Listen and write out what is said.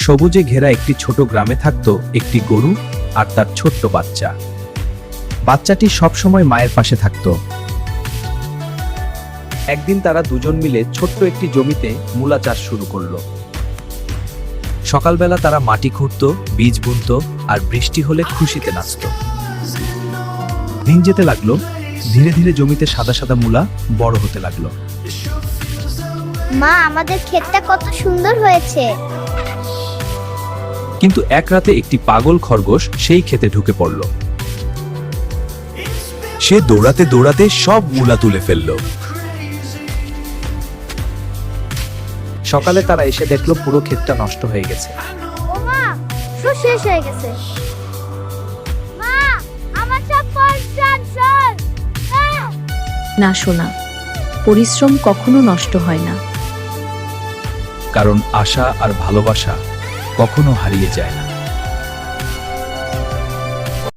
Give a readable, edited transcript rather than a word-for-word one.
সবুজে ঘেরা একটি ছোট গ্রামে থাকত একটি গরু আর তার ছোট্ট বাচ্চা। বাচ্চাটি সবসময় মায়ের পাশে থাকত। একদিন তারা দুজন মিলে ছোট্ট একটি জমিতে মূলা চাষ শুরু করলো। সকালবেলা তারা মাটি খুঁড়ত, বীজ বুনত আর বৃষ্টি হলে খুশিতে নাচত। দিন যেতে লাগলো, ধীরে ধীরে জমিতে সাদা সাদা মূলা বড় হতে লাগলো। মা, আমাদের ক্ষেতটা কত সুন্দর হয়েছে। কিন্তু এক রাতে একটি পাগল খরগোশ সেই ক্ষেতে ঢুকে পড়ল। সে দৌড়াতে দৌড়াতে সব মূলা তুলে ফেলল। সকালে তারা এসে দেখলো পুরো ক্ষেতটা নষ্ট হয়ে গেছে। ও মা, সব শেষ হয়ে গেছে। মা, আমার সব ফসল। না সোনা, পরিশ্রম কখনো নষ্ট হয় না। কারণ আশা আর ভালোবাসা কখনো হারিয়ে যায় না।